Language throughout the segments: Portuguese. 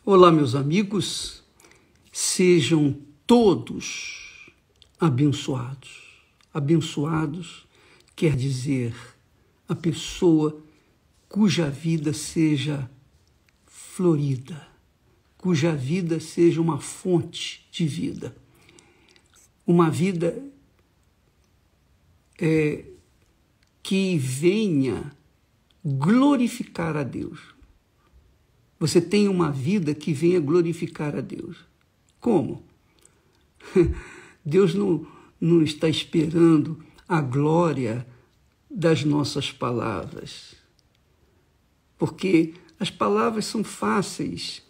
Olá, meus amigos, sejam todos abençoados. Abençoados quer dizer a pessoa cuja vida seja florida, cuja vida seja uma fonte de vida. Uma vida que venha glorificar a Deus. Você tem uma vida que venha glorificar a Deus. Como? Deus não está esperando a glória das nossas palavras. Porque as palavras são fáceis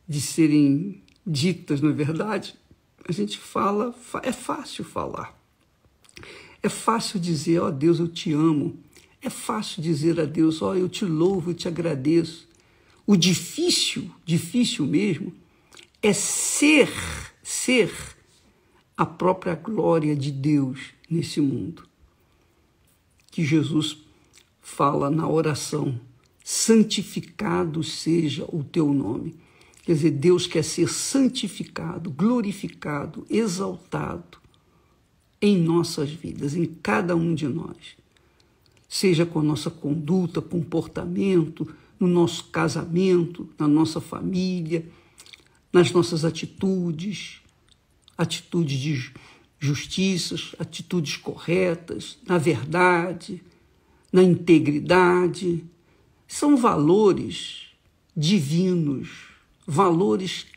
de serem ditas, não é verdade? A gente fala, é fácil falar. É fácil dizer, ó Deus, eu te amo. É fácil dizer a Deus, ó, eu te louvo, eu te agradeço. O difícil mesmo, é ser a própria glória de Deus nesse mundo. Que Jesus fala na oração, santificado seja o teu nome. Quer dizer, Deus quer ser santificado, glorificado, exaltado em nossas vidas, em cada um de nós. Seja com a nossa conduta, comportamento, no nosso casamento, na nossa família, nas nossas atitudes de justiça, atitudes corretas, na verdade, na integridade. São valores divinos, valores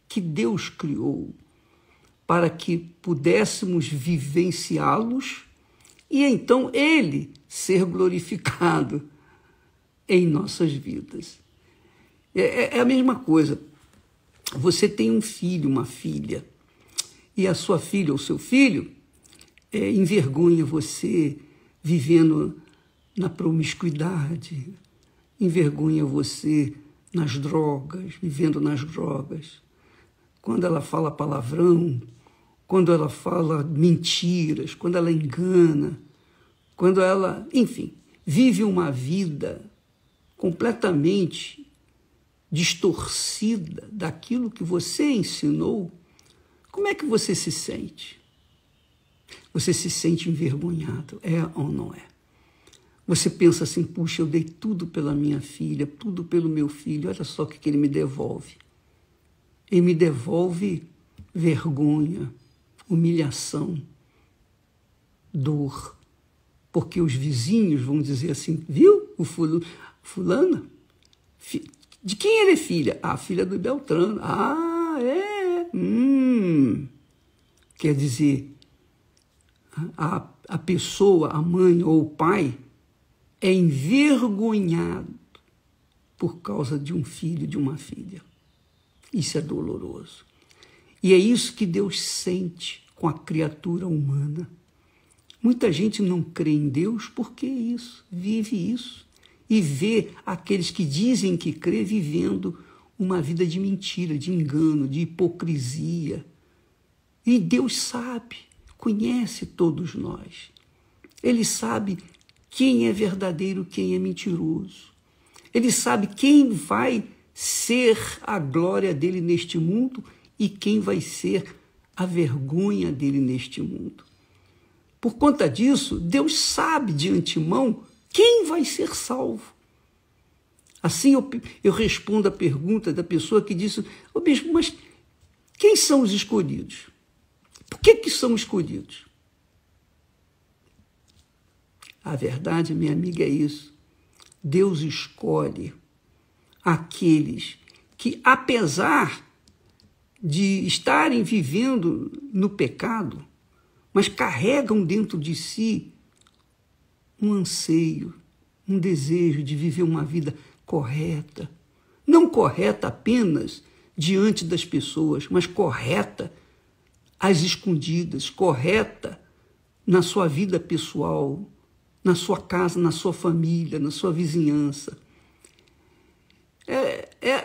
que Deus criou para que pudéssemos vivenciá-los e então Ele ser glorificado em nossas vidas. É a mesma coisa. Você tem um filho, uma filha, e a sua filha ou seu filho envergonha você vivendo na promiscuidade, envergonha você nas drogas, vivendo nas drogas. Quando ela fala palavrão, quando ela fala mentiras, quando ela engana, quando ela, enfim, vive uma vida completamente distorcida daquilo que você ensinou, como é que você se sente? Você se sente envergonhado, é ou não é? Você pensa assim, puxa, eu dei tudo pela minha filha, tudo pelo meu filho, olha só o que ele me devolve. Ele me devolve vergonha, humilhação, dor, porque os vizinhos vão dizer assim, viu, o fulana, de quem ele é filha? Ah, filha do Beltrano. Ah, é? Quer dizer, a pessoa, a mãe ou o pai, é envergonhado por causa de um filho, de uma filha. Isso é doloroso. E é isso que Deus sente com a criatura humana. Muita gente não crê em Deus porque vive isso. E vê aqueles que dizem que crê vivendo uma vida de mentira, de engano, de hipocrisia. E Deus sabe, conhece todos nós. Ele sabe quem é verdadeiro, quem é mentiroso. Ele sabe quem vai ser a glória dele neste mundo e quem vai ser a vergonha dele neste mundo. Por conta disso, Deus sabe de antemão quem vai ser salvo. Assim eu respondo a pergunta da pessoa que disse, ô bispo, mas quem são os escolhidos? Por que são escolhidos? A verdade, minha amiga, é isso. Deus escolhe aqueles que, apesar de estarem vivendo no pecado, mas carregam dentro de si um anseio, um desejo de viver uma vida correta. Não correta apenas diante das pessoas, mas correta às escondidas, correta na sua vida pessoal, na sua casa, na sua família, na sua vizinhança.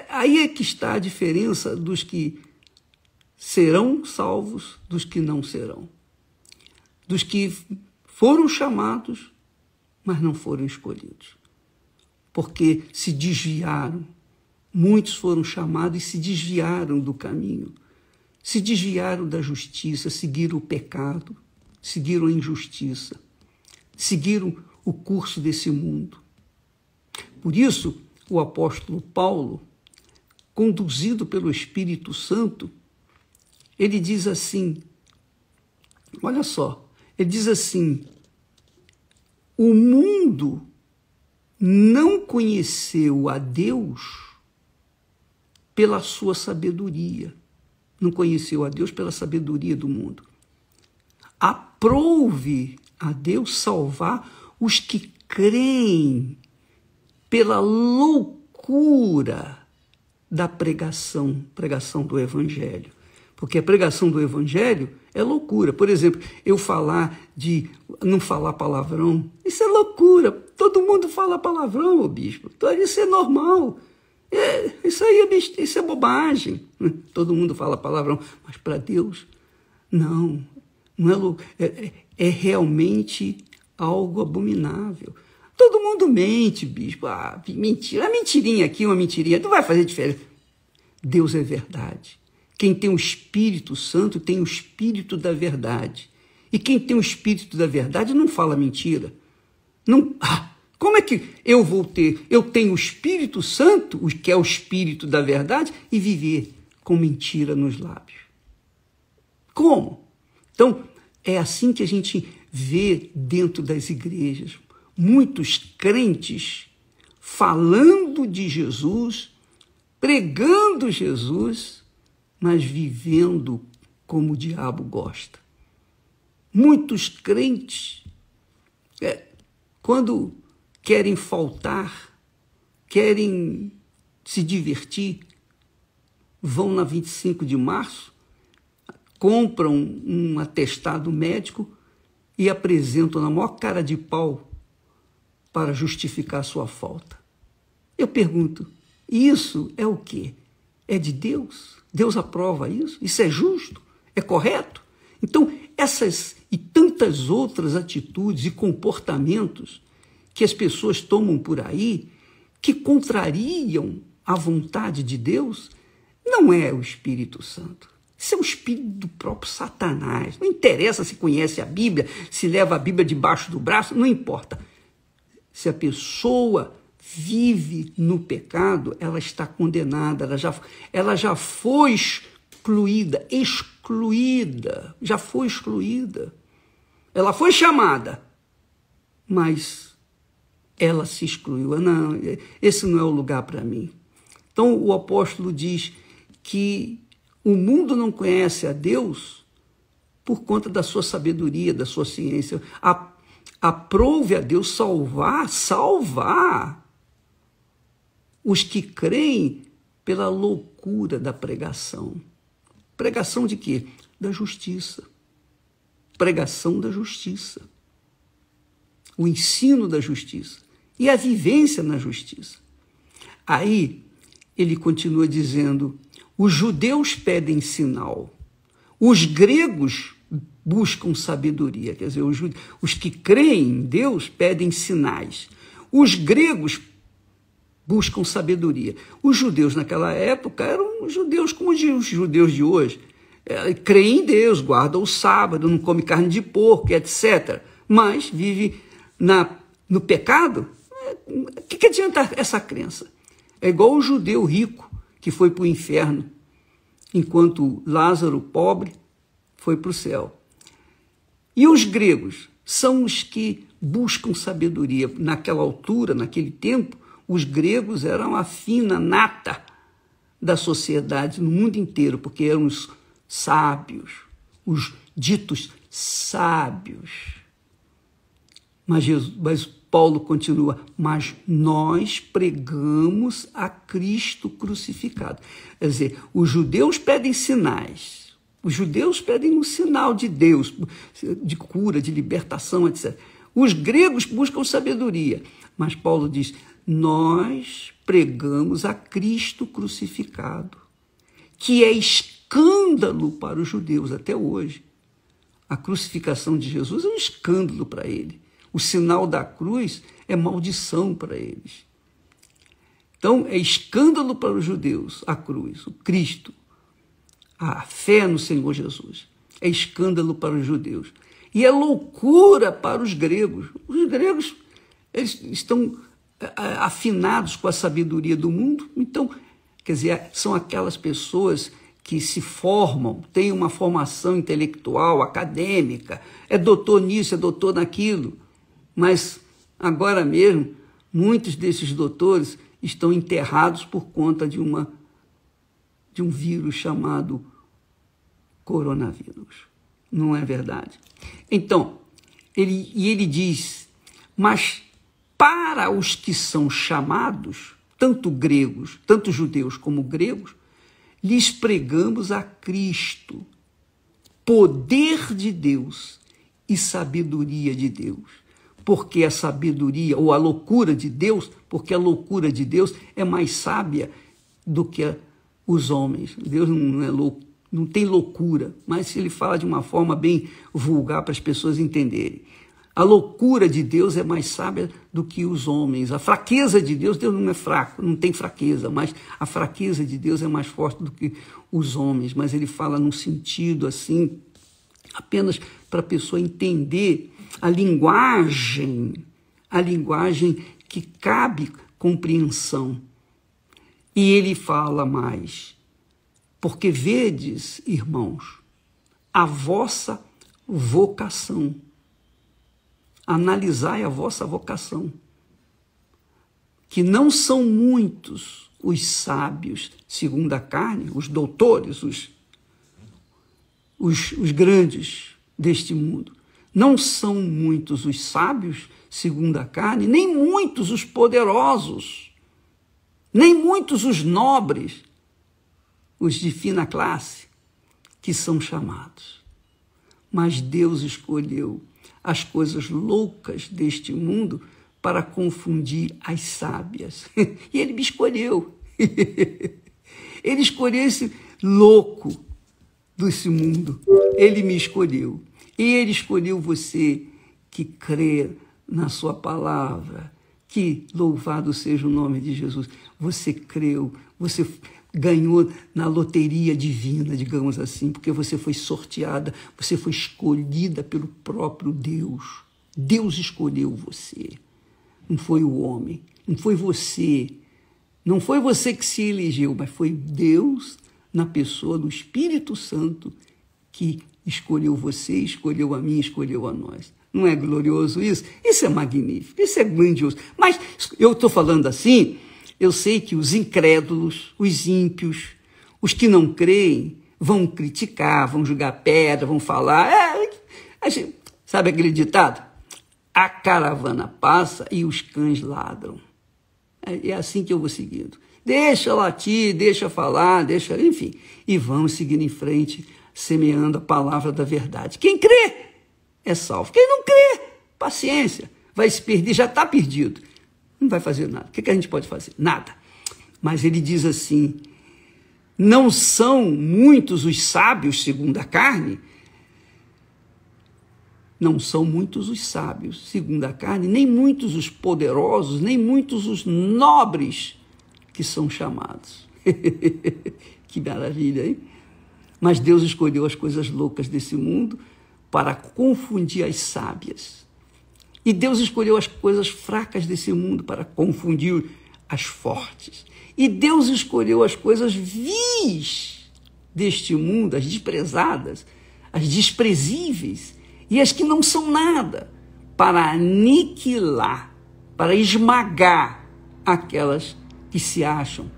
Aí é que está a diferença dos que serão salvos dos que não serão. Dos que foram chamados, mas não foram escolhidos. Porque se desviaram, Muitos foram chamados e se desviaram do caminho, se desviaram da justiça, seguiram o pecado, seguiram a injustiça, seguiram o curso desse mundo. Por isso, o apóstolo Paulo, conduzido pelo Espírito Santo, ele diz assim, olha só, ele diz assim, o mundo não conheceu a Deus pela sua sabedoria, não conheceu a Deus pela sabedoria do mundo. Aprouve a Deus salvar os que creem pela loucura da pregação do Evangelho. Porque a pregação do Evangelho é loucura. Por exemplo, eu não falar palavrão, isso é loucura. Todo mundo fala palavrão, ô bispo. Isso é normal. Isso é bobagem. Todo mundo fala palavrão. Mas para Deus, não é louco. É realmente algo abominável. Todo mundo mente, bispo. Mentira. Uma mentirinha aqui, uma mentirinha. Não vai fazer diferença. Deus é verdade. Quem tem o Espírito Santo tem o Espírito da verdade. E quem tem o Espírito da verdade não fala mentira. Não, como é que eu vou ter? Eu tenho o Espírito Santo, que é o Espírito da verdade, e viver com mentira nos lábios. Como? Então, é assim que a gente vê dentro das igrejas. Muitos crentes falando de Jesus, pregando Jesus, mas vivendo como o diabo gosta. Muitos crentes, quando querem faltar, querem se divertir, vão na 25 de março, compram um atestado médico e apresentam na maior cara de pau para justificar a sua falta. Eu pergunto, isso é o quê? É de Deus? Deus aprova isso? Isso é justo? É correto? Então, essas e tantas outras atitudes e comportamentos que as pessoas tomam por aí, que contrariam a vontade de Deus, não é o Espírito Santo. Isso é o espírito do próprio Satanás. Não interessa se conhece a Bíblia, se leva a Bíblia debaixo do braço, não importa. Se a pessoa vive no pecado, ela está condenada, ela já foi excluída, já foi excluída. Ela foi chamada, mas ela se excluiu. Não, esse não é o lugar para mim. Então o apóstolo diz que o mundo não conhece a Deus por conta da sua sabedoria, da sua ciência. Aprove a Deus salvar os que creem pela loucura da pregação. Pregação de quê? Da justiça. Pregação da justiça. O ensino da justiça. E a vivência na justiça. Aí, ele continua dizendo, os judeus pedem sinal, os gregos buscam sabedoria. Quer dizer, os que creem em Deus pedem sinais. Os gregos buscam sabedoria. Os judeus naquela época eram judeus como os judeus de hoje. Creem em Deus, guardam o sábado, não come carne de porco, etc. Mas vive no pecado. O que adianta essa crença? É igual o judeu rico que foi para o inferno, enquanto Lázaro, pobre, foi para o céu. E os gregos são os que buscam sabedoria. Naquela altura, naquele tempo, os gregos eram a fina nata da sociedade no mundo inteiro, porque eram os sábios, os ditos sábios. Mas Paulo continua, mas nós pregamos a Cristo crucificado. Quer dizer, os judeus pedem sinais, os judeus pedem um sinal de Deus, de cura, de libertação, etc. Os gregos buscam sabedoria, mas Paulo diz, nós pregamos a Cristo crucificado, que é escândalo para os judeus até hoje. A crucificação de Jesus é um escândalo para ele. O sinal da cruz é maldição para eles. Então, é escândalo para os judeus a cruz, o Cristo, a fé no Senhor Jesus. É escândalo para os judeus. E é loucura para os gregos. Os gregos, eles estão afinados com a sabedoria do mundo. Então, quer dizer, são aquelas pessoas que se formam, têm uma formação intelectual, acadêmica, é doutor nisso, é doutor naquilo. Mas, agora mesmo, muitos desses doutores estão enterrados por conta de um vírus chamado coronavírus. Não é verdade? Então, ele diz, mas para os que são chamados, tanto gregos, tanto judeus como gregos, lhes pregamos a Cristo, poder de Deus e sabedoria de Deus. Porque a sabedoria, ou a loucura de Deus, porque a loucura de Deus é mais sábia do que os homens. Deus não é louco, não tem loucura, mas ele fala de uma forma bem vulgar para as pessoas entenderem. A loucura de Deus é mais sábia do que os homens. A fraqueza de Deus, Deus não é fraco, não tem fraqueza, mas a fraqueza de Deus é mais forte do que os homens. Mas ele fala num sentido assim, apenas para a pessoa entender a linguagem que cabe compreensão. E ele fala mais, porque vedes, irmãos, a vossa vocação. Analisai a vossa vocação, que não são muitos os sábios, segundo a carne, os doutores, os grandes deste mundo. Não são muitos os sábios, segundo a carne, nem muitos os poderosos, nem muitos os nobres, os de fina classe, que são chamados. Mas Deus escolheu as coisas loucas deste mundo para confundir as sábias. E ele me escolheu. Ele escolheu esse louco desse mundo. Ele me escolheu. E ele escolheu você que crê na sua palavra. Que louvado seja o nome de Jesus. Você creu, você ganhou na loteria divina, digamos assim, porque você foi sorteada, você foi escolhida pelo próprio Deus. Deus escolheu você. Não foi o homem, não foi você. Não foi você que se elegeu, mas foi Deus, na pessoa do Espírito Santo, que escolheu você, escolheu a mim, escolheu a nós. Não é glorioso isso? Isso é magnífico, isso é grandioso. Mas eu estou falando assim, eu sei que os incrédulos, os ímpios, os que não creem, vão criticar, vão jogar pedra, vão falar. Sabe aquele ditado? A caravana passa e os cães ladram. É assim que eu vou seguindo. Deixa latir, deixa falar, deixa, enfim. E vamos seguindo em frente, semeando a palavra da verdade. Quem crê é salvo. Quem não crê, paciência, vai se perder, já está perdido. Não vai fazer nada. O que a gente pode fazer? Nada. Mas ele diz assim, não são muitos os sábios segundo a carne, não são muitos os sábios segundo a carne, nem muitos os poderosos, nem muitos os nobres que são chamados. Que maravilha, hein? Mas Deus escolheu as coisas loucas desse mundo para confundir as sábias. E Deus escolheu as coisas fracas desse mundo para confundir as fortes. E Deus escolheu as coisas vis deste mundo, as desprezadas, as desprezíveis e as que não são nada, para aniquilar, para esmagar aquelas que se acham,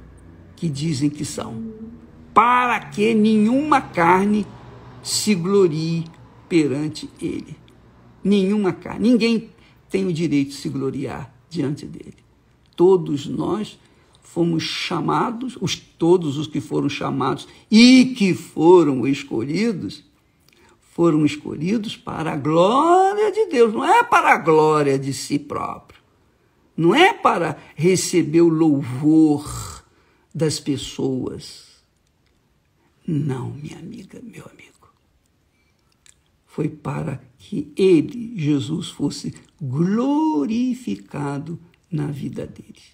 que dizem que são, para que nenhuma carne se glorie perante ele. Nenhuma carne, ninguém tem o direito de se gloriar diante dele. Todos nós fomos chamados, todos os que foram chamados e que foram escolhidos para a glória de Deus, não é para a glória de si próprio, não é para receber o louvor das pessoas. Não, minha amiga, meu amigo. Foi para que ele, Jesus, fosse glorificado na vida deles.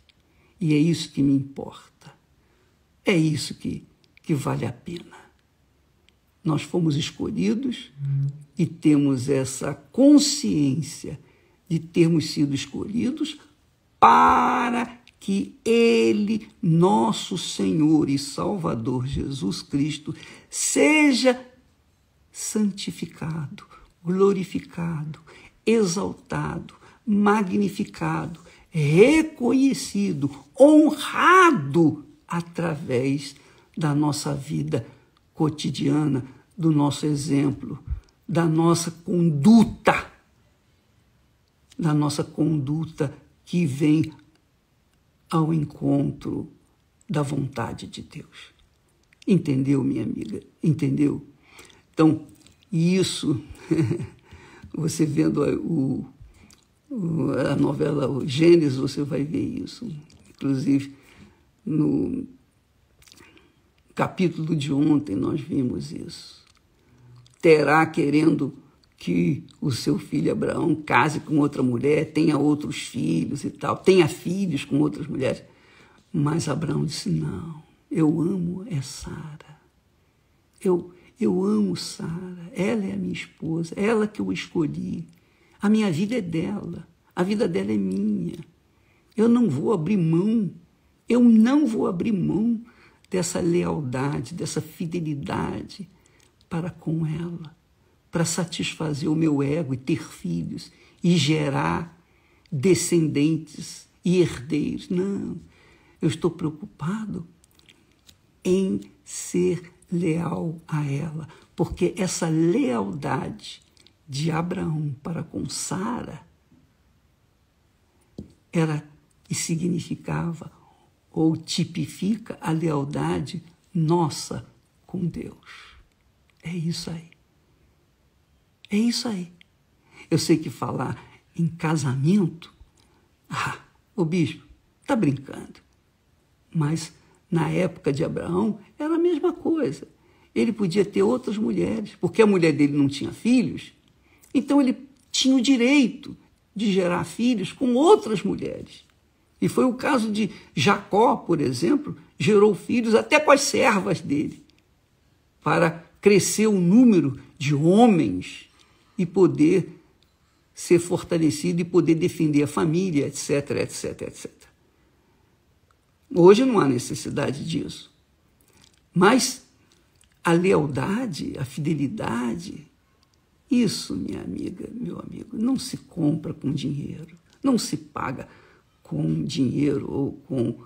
E é isso que me importa. É isso que vale a pena. Nós fomos escolhidos e temos essa consciência de termos sido escolhidos para que Ele, nosso Senhor e Salvador Jesus Cristo, seja santificado, glorificado, exaltado, magnificado, reconhecido, honrado através da nossa vida cotidiana, do nosso exemplo, da nossa conduta que vem ao encontro da vontade de Deus. Entendeu, minha amiga? Entendeu? Então, isso, você vendo a novela o Gênesis, você vai ver isso. Inclusive, no capítulo de ontem nós vimos isso. Terá querendo que o seu filho Abraão case com outra mulher, tenha outros filhos e tal, tenha filhos com outras mulheres. Mas Abraão disse, não, eu amo Sara. Eu amo Sara, ela é a minha esposa, ela que eu escolhi. A minha vida é dela, a vida dela é minha. Eu não vou abrir mão dessa lealdade, dessa fidelidade para com ela, para satisfazer o meu ego e ter filhos e gerar descendentes e herdeiros. Não, eu estou preocupado em ser leal a ela, porque essa lealdade de Abraão para com Sara era e significava ou tipifica a lealdade nossa com Deus. É isso aí. É isso aí. Eu sei que falar em casamento, o bispo está brincando. Mas na época de Abraão era a mesma coisa. Ele podia ter outras mulheres, porque a mulher dele não tinha filhos, então ele tinha o direito de gerar filhos com outras mulheres. E foi o caso de Jacó, por exemplo, gerou filhos até com as servas dele, para crescer o número de homens e poder ser fortalecido e poder defender a família, etc, etc, etc. Hoje não há necessidade disso. Mas a lealdade, a fidelidade, isso, minha amiga, meu amigo, não se compra com dinheiro, não se paga com dinheiro ou com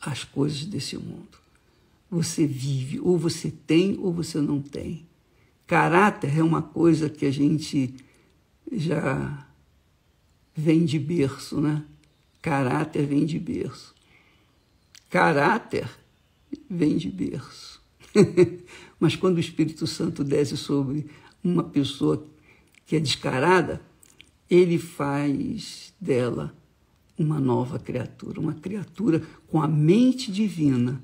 as coisas desse mundo. Você vive, ou você tem ou você não tem. Caráter é uma coisa que a gente já vem de berço, né? Caráter vem de berço. Caráter vem de berço. Mas quando o Espírito Santo desce sobre uma pessoa que é descarada, ele faz dela uma nova criatura, uma criatura com a mente divina,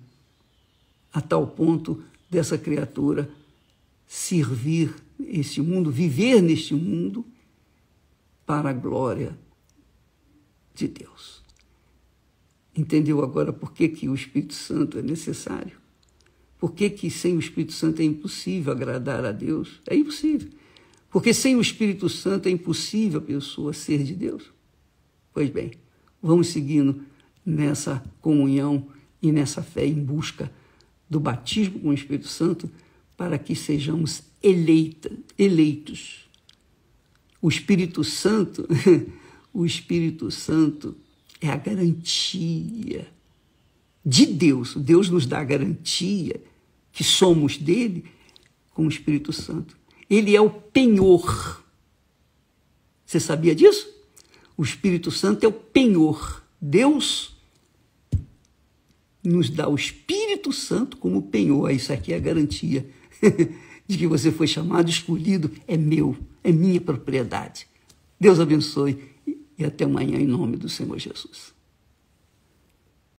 a tal ponto dessa criatura servir esse mundo, viver neste mundo para a glória de Deus. Entendeu agora por que o Espírito Santo é necessário? Por que sem o Espírito Santo é impossível agradar a Deus? É impossível. Porque sem o Espírito Santo é impossível a pessoa ser de Deus. Pois bem, vamos seguindo nessa comunhão e nessa fé em busca do batismo com o Espírito Santo para que sejamos eleitos. O Espírito Santo é a garantia de Deus. Deus nos dá a garantia que somos dele com o Espírito Santo. Ele é o penhor. Você sabia disso? O Espírito Santo é o penhor. Deus nos dá o Espírito Santo como penhor. Isso aqui é a garantia de que você foi chamado, escolhido, é meu, é minha propriedade. Deus abençoe e até amanhã em nome do Senhor Jesus.